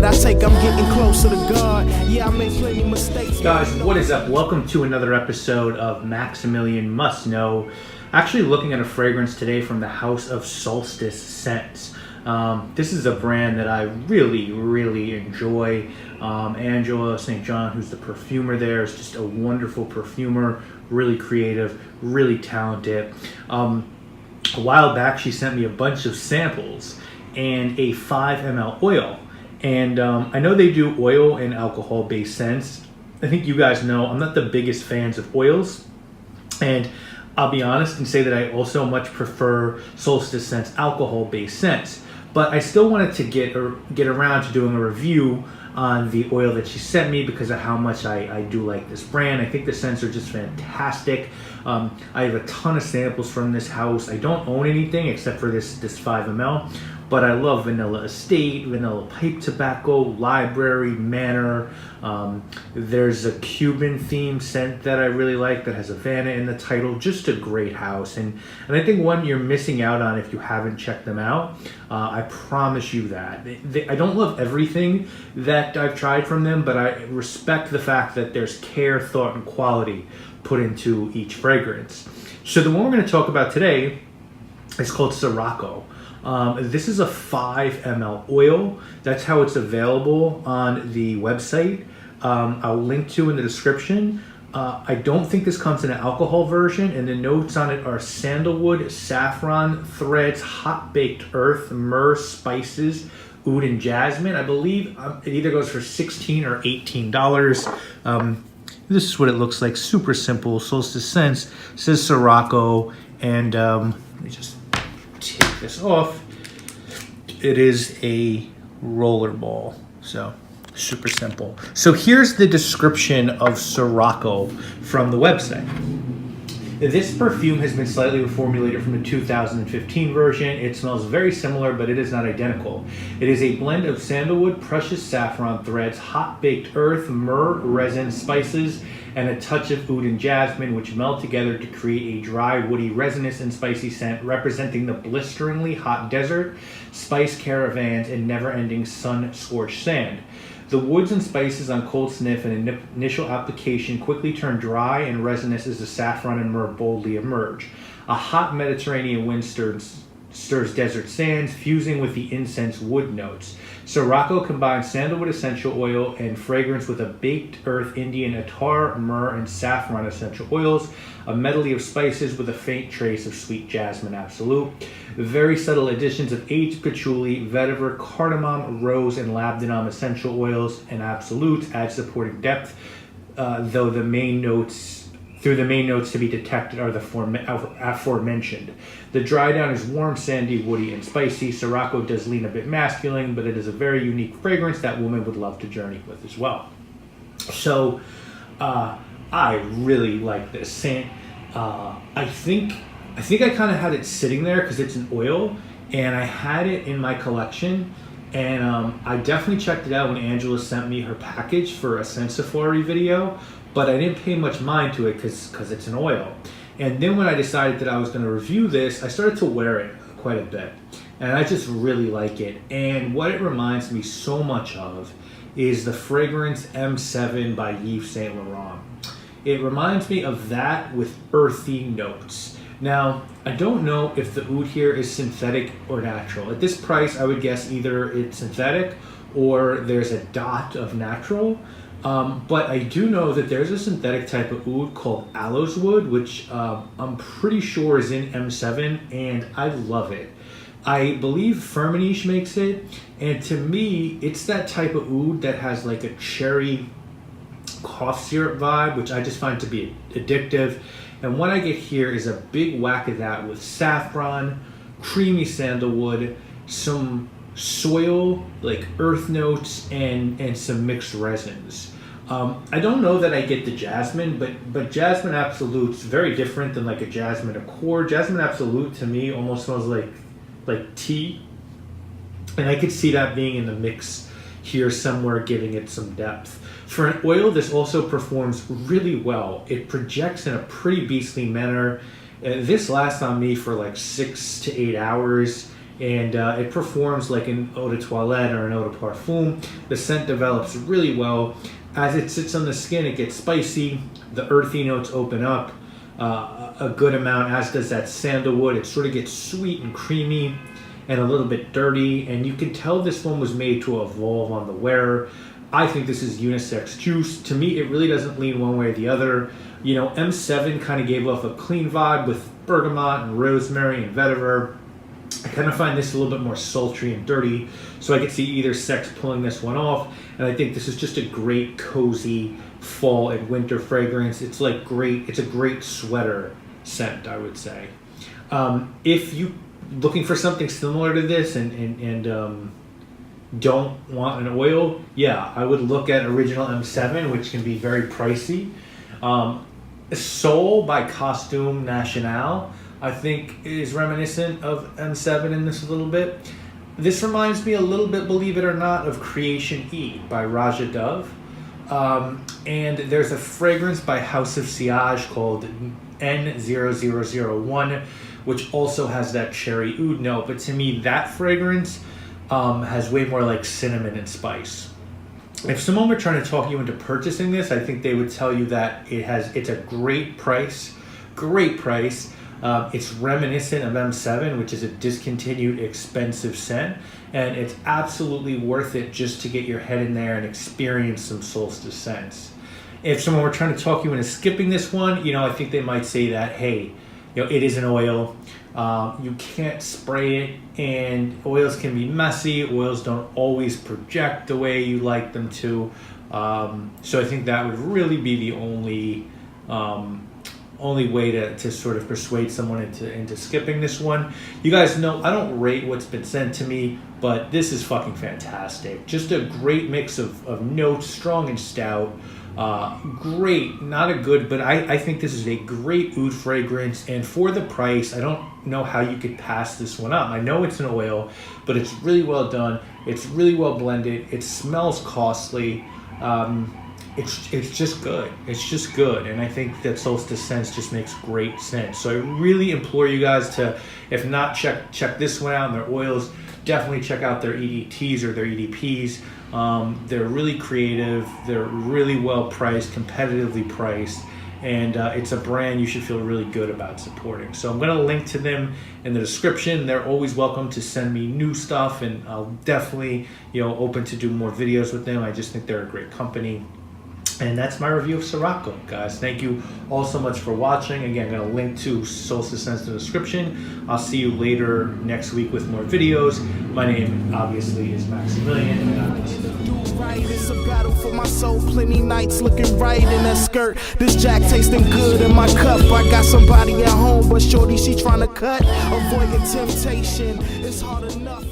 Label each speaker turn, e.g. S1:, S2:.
S1: I take, I'm getting closer to God. Yeah, I made plenty of mistakes.
S2: Guys, what is up? Welcome to another episode of Maximilian Must Know. Actually looking at a fragrance today from the House of Solstice Scents. This is a brand that I really enjoy. Angela St. John, who's the perfumer there, is just a wonderful perfumer, really creative, really talented. A while back, she sent me a bunch of samples and a 5 ml oil. And I know they do oil and alcohol-based scents. I think you guys know I'm not the biggest fans of oils. And I'll be honest and say that I also much prefer Solstice Scents alcohol-based scents. But I still wanted to get around to doing a review on the oil that she sent me because of how much I do like this brand. I think the scents are just fantastic. I have a ton of samples from this house. I don't own anything except for this 5 ml, but I love Vanilla Estate, Vanilla Pipe Tobacco, Library, Manor. There's a Cuban themed scent that I really like that has Havana in the title. Just a great house. And I think one you're missing out on if you haven't checked them out. I promise you that. I don't love everything that I've tried from them, but I respect the fact that there's care, thought, and quality put into each fragrance. So the one we're going to talk about today is called Sirocco. This is a 5 ml oil. That's how it's available on the website. I'll link to in the description. I don't think this comes in an alcohol version, and the notes on it are sandalwood, saffron, threads, hot baked earth, myrrh, spices, oud, and jasmine. I believe it either goes for $16 or $18. This is what it looks like. Super simple. Solstice Scents. It says Sirocco, and let me just take this off. It is a roller ball, so super simple. So here's the description of Sirocco from the website. This perfume has been slightly reformulated from the 2015 version. It smells very similar, but it is not identical. It is a blend of sandalwood, precious saffron threads, hot baked earth, myrrh, resin, spices, and a touch of oud and jasmine, which meld together to create a dry, woody, resinous, and spicy scent representing the blisteringly hot desert, spice caravans, and never-ending sun-scorched sand. The woods and spices on cold sniff and initial application quickly turn dry and resinous as the saffron and myrrh boldly emerge. A hot Mediterranean wind stirs desert sands, fusing with the incense wood notes. Sirocco combines sandalwood essential oil and fragrance with a baked earth Indian attar, myrrh, and saffron essential oils, a medley of spices with a faint trace of sweet jasmine absolute. Very subtle additions of aged patchouli, vetiver, cardamom, rose, and labdanum essential oils and absolutes add supporting depth, though the main notes to be detected are the aforementioned. The dry down is warm, sandy, woody, and spicy. Sirocco does lean a bit masculine, but it is a very unique fragrance that women would love to journey with as well. So I really like this scent. I think I kind of had it sitting there because it's an oil, and I had it in my collection. And I definitely checked it out when Angela sent me her package for a scent safari video, but I didn't pay much mind to it because it's an oil. And then when I decided that I was going to review this, I started to wear it quite a bit. And I just really like it. And what it reminds me so much of is the fragrance M7 by Yves Saint Laurent. It reminds me of that with earthy notes. Now, I don't know if the oud here is synthetic or natural. At this price, I would guess either it's synthetic or there's a dot of natural. But I do know that there's a synthetic type of oud called aloes wood, which I'm pretty sure is in M7, and I love it. I believe Firmenich makes it, and to me, it's that type of oud that has like a cherry cough syrup vibe, which I just find to be addictive. And what I get here is a big whack of that with saffron, creamy sandalwood, some soil, like earth notes, and some mixed resins. I don't know that I get the jasmine, but Jasmine Absolute's very different than like a Jasmine Accord. Jasmine Absolute to me almost smells like tea, and I could see that being in the mix here somewhere, giving it some depth. For an oil, this also performs really well. It projects in a pretty beastly manner. This lasts on me for like 6 to 8 hours, and it performs like an eau de toilette or an eau de parfum. The scent develops really well. As it sits on the skin, it gets spicy. The earthy notes open up a good amount, as does that sandalwood. It sort of gets sweet and creamy and a little bit dirty, and you can tell this one was made to evolve on the wearer. I think this is unisex juice. To me, it really doesn't lean one way or the other. You know, M7 kind of gave off a clean vibe with bergamot and rosemary and vetiver. I kind of find this a little bit more sultry and dirty, so I could see either sex pulling this one off. And I think this is just a great cozy fall and winter fragrance. It's a great sweater scent, I would say. If you looking for something similar to this and don't want an oil, yeah, I would look at Original M7, which can be very pricey. Soul by Costume National, I think, is reminiscent of M7 in this a little bit. This reminds me a little bit, believe it or not, of Creation E by Raja Dove. And there's a fragrance by House of Siage called N0001, which also has that cherry oud note. But to me, that fragrance has way more like cinnamon and spice. If someone were trying to talk you into purchasing this, I think they would tell you that it's a great price. It's reminiscent of M7, which is a discontinued, expensive scent, and it's absolutely worth it just to get your head in there and experience some Solstice scents. If someone were trying to talk you into skipping this one, I think they might say that, hey, it is an oil. You can't spray it, and oils can be messy. Oils don't always project the way you like them to. So I think that would really be the only way to sort of persuade someone into skipping this one. You guys know I don't rate what's been sent to me, but this is fucking fantastic. Just a great mix of notes, strong and stout. Great, not a good, but I think this is a great oud fragrance, and for the price, I don't know how you could pass this one up. I know it's an oil, but it's really well done. It's really well blended. It smells costly. It's just good. It's just good, and I think that Solstice Scents just makes great sense. So I really implore you guys to, if not check this one out and their oils, definitely check out their EDTs or their EDPs. They're really creative. They're really well priced, competitively priced, and it's a brand you should feel really good about supporting. So I'm going to link to them in the description. They're always welcome to send me new stuff, and I'll definitely open to do more videos with them. I just think they're a great company. And that's my review of Sirocco, guys. Thank you all so much for watching. Again, I'm going to link to Solstice Scents in the description. I'll see you later next week with more videos. My name, obviously, is Maximilian, and I'm
S1: It's a battle for my soul. Plenty nights looking right in that skirt. This Jack tasting good in my cup. I got somebody at home, but shorty, she trying to cut. Avoiding temptation. It's hard enough.